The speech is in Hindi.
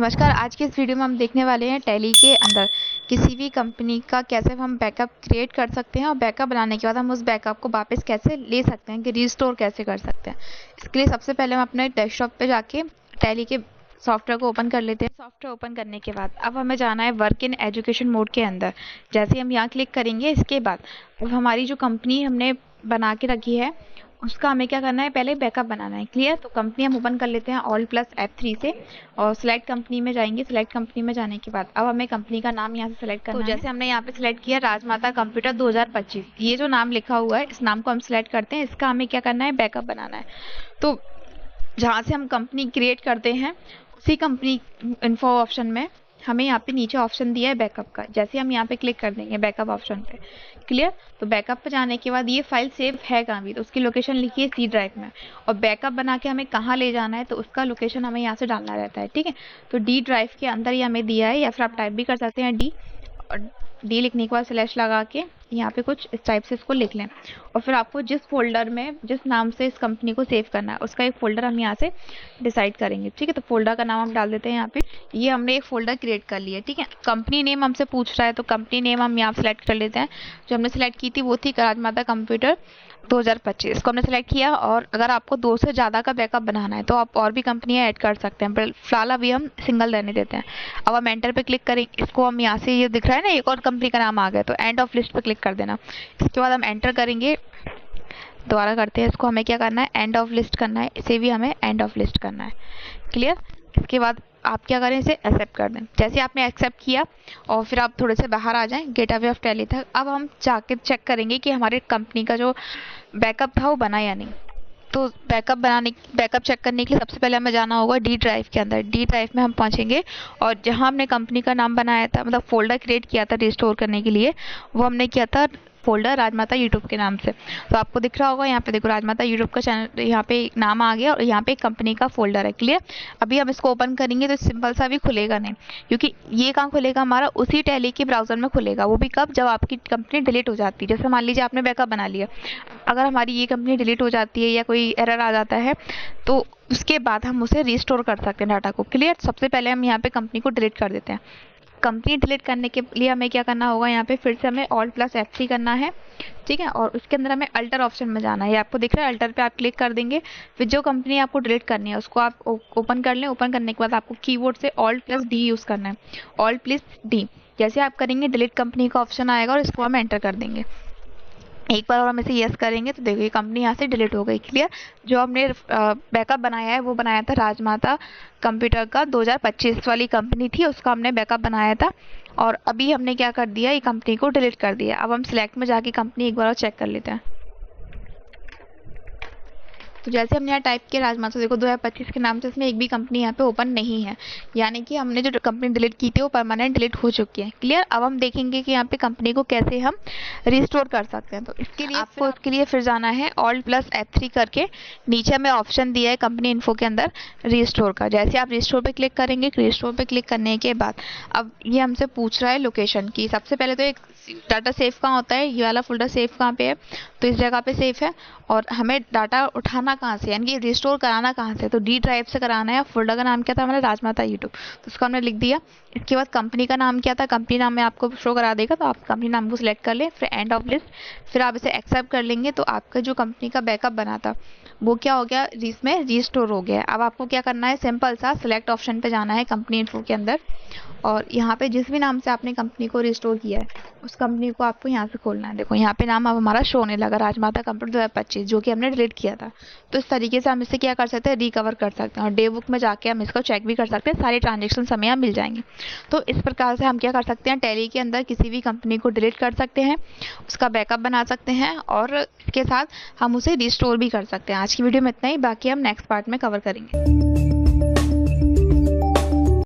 नमस्कार। आज के इस वीडियो में हम देखने वाले हैं टैली के अंदर किसी भी कंपनी का कैसे हम बैकअप क्रिएट कर सकते हैं और बैकअप बनाने के बाद हम उस बैकअप को वापस कैसे ले सकते हैं कि रिस्टोर कैसे कर सकते हैं। इसके लिए सबसे पहले हम अपने डेस्कटॉप पे जाके टैली के सॉफ्टवेयर को ओपन कर लेते हैं। सॉफ्टवेयर ओपन करने के बाद अब हमें जाना है वर्क इन एजुकेशन मोड के अंदर। जैसे हम यहाँ क्लिक करेंगे, इसके बाद अब हमारी जो कंपनी हमने बना के रखी है उसका हमें क्या करना है, पहले बैकअप बनाना है। क्लियर। तो कंपनी हम ओपन कर लेते हैं Alt+F3 से और सिलेक्ट कंपनी में जाएंगे। सिलेक्ट कंपनी में जाने के बाद अब हमें कंपनी का नाम यहाँ से सिलेक्ट करना है। तो जैसे हमने यहाँ पे सिलेक्ट किया राजमाता कंप्यूटर 2025, ये जो नाम लिखा हुआ है इस नाम को हम सिलेक्ट करते हैं। इसका हमें क्या करना है, बैकअप बनाना है। तो जहाँ से हम कंपनी क्रिएट करते हैं उसी कंपनी इन्फो ऑप्शन में हमें यहाँ पे नीचे ऑप्शन दिया है बैकअप का। जैसे हम यहाँ पे क्लिक कर देंगे बैकअप ऑप्शन पे। क्लियर। तो बैकअप पे जाने के बाद ये फाइल सेव है कहाँ भी, तो उसकी लोकेशन लिखिए सी ड्राइव में। और बैकअप बना के हमें कहाँ ले जाना है तो उसका लोकेशन हमें यहाँ से डालना रहता है। ठीक है। तो डी ड्राइव के अंदर ही हमें दिया है, या फिर आप टाइप भी कर सकते हैं डी, और डी लिखने के बाद स्लैश लगा के यहाँ पे कुछ इस टाइप से इसको लिख लें। और फिर आपको जिस फोल्डर में जिस नाम से इस कंपनी को सेव करना है उसका एक फोल्डर हम यहाँ से डिसाइड करेंगे। ठीक है। तो फोल्डर का नाम हम डाल देते हैं यहाँ पे। ये हमने एक फोल्डर क्रिएट कर लिया। ठीक है। कंपनी नेम हमसे पूछ रहा है तो कंपनी नेम हम यहाँ सेलेक्ट कर लेते हैं। जो हमने सेलेक्ट की थी वो थी राजमाता कंप्यूटर 2025, इसको हमने सेलेक्ट किया। और अगर आपको 2 से ज़्यादा का बैकअप बनाना है तो आप और भी कंपनियाँ ऐड कर सकते हैं, पर फिलहाल अभी हम सिंगल रहने देते हैं। अब हम एंटर पे क्लिक करेंगे। इसको हम यहाँ से, ये दिख रहा है ना एक और कंपनी का नाम आ गया, तो एंड ऑफ लिस्ट पे क्लिक कर देना। इसके बाद हम एंटर करेंगे, दोबारा करते हैं इसको। हमें क्या करना है, एंड ऑफ लिस्ट करना है। इसे भी हमें एंड ऑफ लिस्ट करना है। क्लियर। इसके बाद आप क्या करें, इसे एक्सेप्ट कर दें। जैसे आपने एक्सेप्ट किया और फिर आप थोड़े से बाहर आ जाएं गेट अवे ऑफ टैली तक। अब हम जाके चेक करेंगे कि हमारे कंपनी का जो बैकअप था वो बना या नहीं। तो बैकअप चेक करने के लिए सबसे पहले हमें जाना होगा डी ड्राइव के अंदर। डी ड्राइव में हम पहुंचेंगे और जहां हमने कंपनी का नाम बनाया था, मतलब फोल्डर क्रिएट किया था रिस्टोर करने के लिए, वो हमने किया था फोल्डर राजमाता यूट्यूब के नाम से। तो आपको दिख रहा होगा यहाँ पे, देखो राजमाता यूट्यूब का चैनल यहाँ पे नाम आ गया और यहाँ पे कंपनी का फोल्डर है। क्लियर। अभी हम इसको ओपन करेंगे तो सिंपल सा भी खुलेगा नहीं, क्योंकि ये कहाँ खुलेगा, हमारा उसी टैली के ब्राउजर में खुलेगा। वो भी कब, जब आपकी कंपनी डिलीट हो जाती है। जैसे मान लीजिए आपने बैकअप बना लिया, अगर हमारी ये कंपनी डिलीट हो जाती है या कोई एरर आ जाता है तो उसके बाद हम उसे रिस्टोर कर सकते हैं डाटा को। क्लियर। सबसे पहले हम यहाँ पे कंपनी को डिलीट कर देते हैं। कंपनी डिलीट करने के लिए हमें क्या करना होगा, यहाँ पे फिर से हमें Alt+F3 करना है। ठीक है। और उसके अंदर हमें अल्टर ऑप्शन में जाना है। ये आपको दिख रहा है, अल्टर पे आप क्लिक कर देंगे। फिर जो कंपनी आपको डिलीट करनी है उसको आप ओपन कर लें। ओपन करने के बाद आपको कीबोर्ड से Alt+D यूज़ करना है। Alt+D जैसे आप करेंगे डिलीट कंपनी का ऑप्शन आएगा और इसको हम एंटर कर देंगे। एक बार और हम इसे यस करेंगे तो देखिए कंपनी यहाँ से डिलीट हो गई। क्लियर। जो हमने बैकअप बनाया है वो बनाया था राजमाता कंप्यूटर का 2025 वाली कंपनी थी, उसका हमने बैकअप बनाया था। और अभी हमने क्या कर दिया, ये कंपनी को डिलीट कर दिया। अब हम सिलेक्ट में जाके कंपनी एक बार और चेक कर लेते हैं। तो जैसे हमने यहाँ टाइप किया राजमाता, देखो 2025 के नाम से इसमें एक भी कंपनी यहाँ पे ओपन नहीं है, यानी कि हमने जो कंपनी डिलीट की थी वो परमानेंट डिलीट हो चुकी है। क्लियर। अब हम देखेंगे कि यहाँ पे कंपनी को कैसे हम रिस्टोर कर सकते हैं। तो इसके लिए आपको उसके लिए फिर जाना है Alt+F3 करके, नीचे हमें ऑप्शन दिया है कंपनी इन्फो के अंदर रिस्टोर का। जैसे आप रिस्टोर पे क्लिक करेंगे, रिस्टोर पे क्लिक करने के बाद अब ये हमसे पूछ रहा है लोकेशन की। सबसे पहले तो एक डाटा सेव कहाँ होता है, ये वाला फोल्डर सेव कहाँ पे है, तो इस जगह पे सेव है। और हमें डाटा उठाना कहाँ से, यानी कि रिस्टोर कराना कहाँ से, तो डी ड्राइव से कराना है। फोल्डर का नाम क्या था हमारा, राजमाता यूट्यूब, तो उसको हमने लिख दिया। इसके बाद कंपनी का नाम क्या था, कंपनी नाम में आपको शो करा देगा, तो आप कंपनी नाम को सिलेक्ट कर लें। फिर एंड ऑफ लिस्ट, फिर आप इसे एक्सेप्ट कर लेंगे तो आपका जो कंपनी का बैकअप बना था वो क्या हो गया, इसमें रिस्टोर हो गया। अब आपको क्या करना है, सिंपल सा सिलेक्ट ऑप्शन पे जाना है कंपनी इन्फो के अंदर, और यहाँ पे जिस भी नाम से आपने कंपनी को रिस्टोर किया है उस कंपनी को आपको यहाँ से खोलना है। देखो यहाँ पे नाम अब हमारा शो होने लगा, राजमाता कंप्यूटर 2025, जो कि हमने डिलीट किया था। तो इस तरीके से हम इसे क्या कर सकते हैं, रिकवर कर सकते हैं। और डे बुक में जाके हम इसको चेक भी कर सकते हैं, सारे ट्रांजेक्शन हमें यहाँ मिल जाएंगे। तो इस प्रकार से हम क्या कर सकते हैं, टैली के अंदर किसी भी कंपनी को डिलीट कर सकते हैं, उसका बैकअप बना सकते हैं और इसके साथ हम उसे रिस्टोर भी कर सकते हैं। आज की वीडियो में इतना ही, बाकी हम नेक्स्ट पार्ट में कवर करेंगे।